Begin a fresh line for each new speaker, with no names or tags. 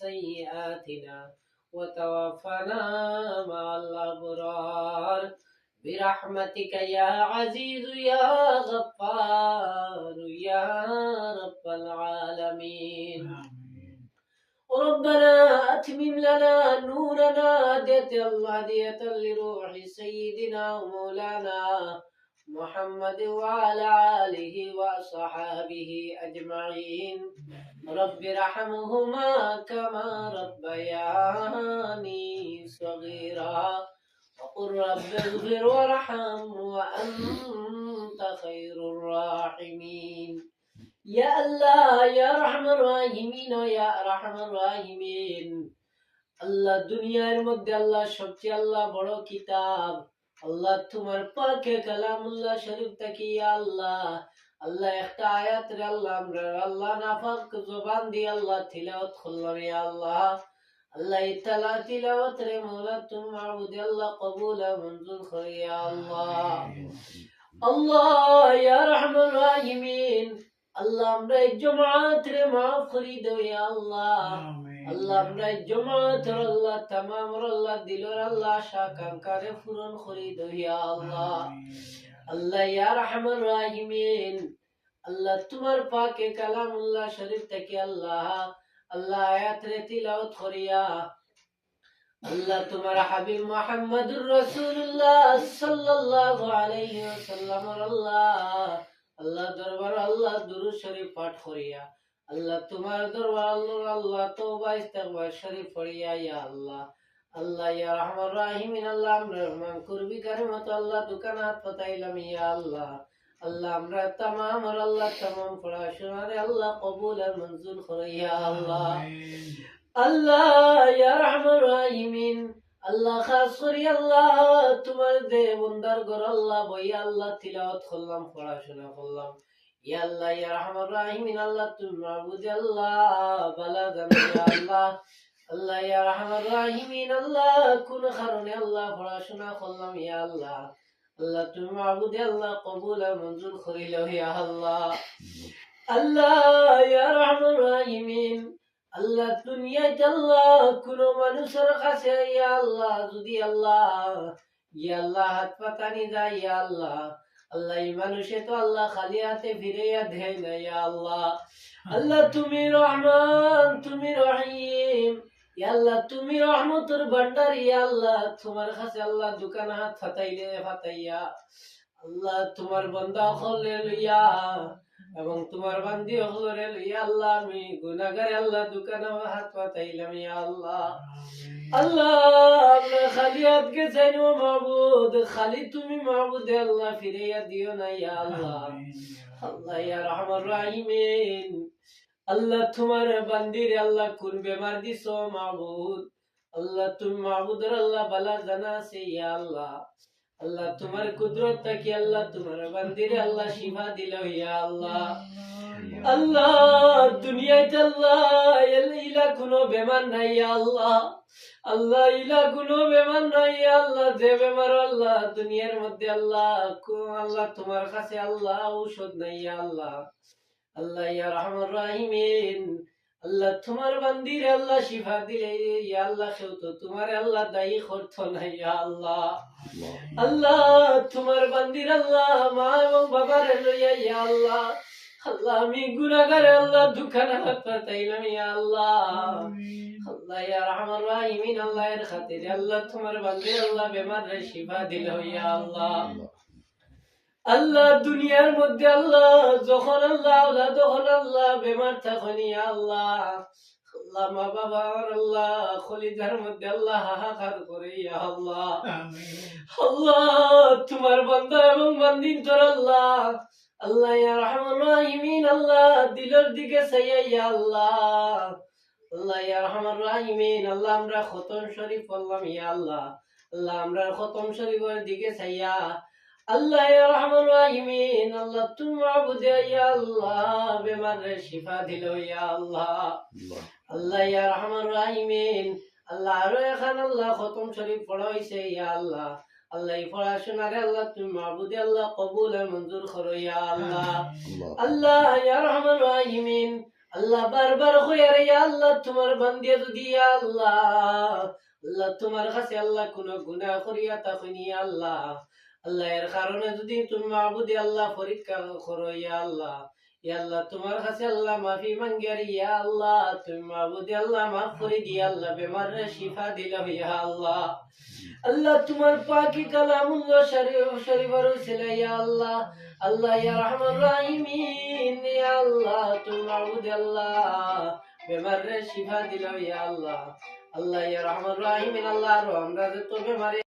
سيئاتنا وتوفنا مع الأبرار برحمتك يا عزيز يا غفار يا رب العالمين. ربنا أتمم لنا نورنا هدية لروح سيدنا ومولانا محمد وعلى آله وصحابه أجمعين. رب ارحمهما كما ربياني صغيرا وقل رب اغفر وارحم وأنت خير الراحمين. يا الله يا رحم الراحمين يا أرحم الراحمين. আল্লাহ দুনিয়ার মধ্যে আল্লাহ সবচেয়ে আল্লাহ বড় কিতাব আল্লাহ তোমার পাকে কালামুল্লাহ শরীফ থেকে ইয়া আল্লাহ আল্লাহ একটা আয়াত রে আল্লাহ আমরা আল্লাহ নাফাক জবান দিয়ে আল্লাহ তিলাওয়াত করলাম ইয়া আল্লাহ আল্লাহ তাআলা তিলাওয়াত রে মাওলা তুমি মাবুদ আল্লাহ কবুল মঞ্জুর করে ইয়া আল্লাহ। আল্লাহ ইয়া রহমান রাহিমিন আল্লাহ আমরা জমাত রে মাফ করে দাও ইয়া আল্লাহ। আল্লাহ আমরা জমাত আল্লাহ तमाम আল্লাহ দিলর আল্লাহ আশা আকাঙ্ক্ষারে পূরণ করে দাও ইয়া আল্লাহ। আল্লাহ ইয়া রহমান রাহিমিন আল্লাহ তোমার পাকে কালামুল্লাহ শরীফ থেকে আল্লাহ আল্লাহ আয়াত রে তিলাওয়াত করিয়া আল্লাহ তোমার হাবিব মুহাম্মদুর রাসূলুল্লাহ সাল্লাল্লাহু আলাইহি ওয়াসাল্লাম আল্লাহ আল্লাহ দরবার আল্লাহ দুরূদ শরীফ পাঠ করিয়া আল্লাহ তোমার দরবার আল্লাহ তওবা ইস্তিগফার শরীফ পড়িয়া ইয়া আল্লাহ আল্লাহ ইয়া রহমান রাহিমিন আল্লাহ আমরা রহমান করবি কারিমত আল্লাহ দোকানাত পাতাইলাম ইয়া আল্লাহ আল্লাহ আমরা तमाम আল্লাহ तमाम পড়াশোনারে আল্লাহ কবুল আর মঞ্জুর করে ইয়া আল্লাহ। আল্লাহ ইয়া রহমান রাহিমিন আল্লাহ খাস করি আল্লাহ তোমার দে বন্দার ঘর আল্লাহ বইয়া আল্লাহ তিলাওয়াত করলাম পড়াশোনা করলাম ইয়া আল্লাহ ইয়া রহমান রাহিমিন আল্লাহ তুমি মাবুদ আল্লাহ বালা জানো ইয়া আল্লাহ আল্লাহ ইয়া রহমান রাহিমিন আল্লাহ কোন কারণে আল্লাহ পড়াশোনা করলাম ইয়া আল্লাহ আল্লাহ তুমি মাবুদ আল্লাহ কবুল আর মঞ্জুর করে লও ইয়া আল্লাহ। আল্লাহ ইয়া রহমান রাহিমিন আল্লাহ দুনিয়াতে আল্লাহ কোন মানুষের কাছে ইয়া আল্লাহ যদি আল্লাহ ইয়া আল্লাহ হাত পাতানি যায় ইয়া আল্লাহ আল্লাহ এই মানুষে তো আল্লাহ খালি হাতে ফিরাইয়া দেয় না ইয়া আল্লাহ। আল্লাহ তুমি রহমান তুমি রহিম ইয়া আল্লাহ তুমি রহমতের ভান্ডার ইয়া আল্লাহ তোমার কাছে আল্লাহ দোকান হাত ফাতাইয়া আল্লাহ তোমার বান্দা হলে লইয়া এবং তোমার বান্দি হলরে লইয়া আল্লাহ আমি গুনাহগার আল্লাহ দোকানে হাত পাতাইলাম ইয়া আল্লাহ। আল্লাহ আমরা খালি হাতকে চাইনো মাবুদ খালি তুমি মাবুদ আল্লাহ ফিরাইয়া দিও না ইয়া আল্লাহ। আল্লাহ ইয়া রহমান রাহিমিন আল্লাহ তোমার বান্দির আল্লাহ কোন বেমার দিছো মাবুদ আল্লাহ তুমি মাবুদের আল্লাহ বালা জানা আছে ইয়া আল্লাহ। আল্লাহ তোমার কুদরত থাকি আল্লাহ তোমার বান্দির আল্লাহ শিফা দিল ইয়া আল্লাহ। আল্লাহ দুনিয়াতে আল্লাহ ইলা কোনো বেমার নাই ইয়া আল্লাহ আল্লাহ ইলা কোনো বেমার নাই ইয়া আল্লাহ যে বেমার আল্লাহ দুনিয়ার মধ্যে আল্লাহ আল্লাহ তোমার কাছে আল্লাহ ঔষধ নাই ইয়া আল্লাহ। আল্লাহ ইয়া রহমান রাহিমিন আল্লাহ তোমার বান্দির আল্লাহ শিফা দিলে ইয়া আল্লাহ কেউ তো তোমার আল্লাহ দায়ী করতো না ইয়া আল্লাহ। আল্লাহ তোমার বান্দির আল্লাহ মা এবং বাবার লইয়া ইয়া আল্লাহ আল্লাহ আমি গুনাহগার আল্লাহ দোকানে হাত পাতাইলাম ইয়া আল্লাহ। আল্লাহ ইয়া রহমান রাহিমিন আল্লাহ এর খাতিরে আল্লাহ তোমার বান্দির আল্লাহ বেমার রে শিফা দিল ইয়া আল্লাহ। আল্লাহ দুনিয়ার মধ্যে আল্লাহ যখন আল্লাহ তখন আল্লাহ বেমার তখন ইয়া আল্লাহ আল্লাহ মা বাবা আল্লাহ খলিদার মধ্যে আল্লাহ হাহাকার করে ইয়া আল্লাহ। আল্লাহ তোমার বান্দা এবং বান্দিন তোর আল্লাহ আল্লাহ ইয়া রহমান রাহিমিন আল্লাহ দিলের দিকে চাইয়া ইয়া আল্লাহ আল্লাহ ইয়া রহমান রাহিমিন আল্লাহ আমরা খতম শরীফ পড়লাম ইয়া আল্লাহ আল্লাহ আমরা খতম শরীফের দিকে চাইয়া আল্লাহ ইয়া রহমান রাহিমিন আল্লাহ তুমি মাবুদ ইয়া আল্লাহ বেমার রে শিফা দিল ইয়া আল্লাহ। আল্লাহ ইয়া রহমান রাহিমিন আল্লাহ আরো এখন আল্লাহ খতম শরীফ পড়া হইছে ইয়া আল্লাহ আল্লাহ এই পড়াশোনারে আল্লাহ তুমি মাবুদ আল্লাহ কবুল আর মঞ্জুর করো ইয়া আল্লাহ। আল্লাহ ইয়া রহমান রাহিমিন আল্লাহ বারবার হইয়া রে ইয়া আল্লাহ তোমার বান্দিয়া যদি ইয়া আল্লাহ আল্লাহ তোমার কাছে আল্লাহ কোন গুনাহ করিয়া থাকুনি ইয়া আল্লাহ আল্লাহ এর কারণে যদি তুমি মাবুদি আল্লাহ পরীক্ষা করো ইয়া আল্লাহ ইয়া আল্লাহ তোমার কাছে আল্লাহ মাফি মাঙ্গিয়ারি ইয়া আল্লাহ তুমি মাবুদি আল্লাহ মাফ করে দিয়া আল্লাহ বেমারে শিফা দিলা ইয়া আল্লাহ আল্লাহ তোমার পাকি কালামুল্লাহ শরীফ শরীফের উসিলা ইয়া আল্লাহ আল্লাহ ইয়া রহমান রাহিমিন ইয়া আল্লাহ তুমি মাবুদ আল্লাহ বেমারে শিফা দিলাও ইয়া আল্লাহ আল্লাহ ইয়া রহমান রাহিমিন আল্লাহ আমরা তো বেমারে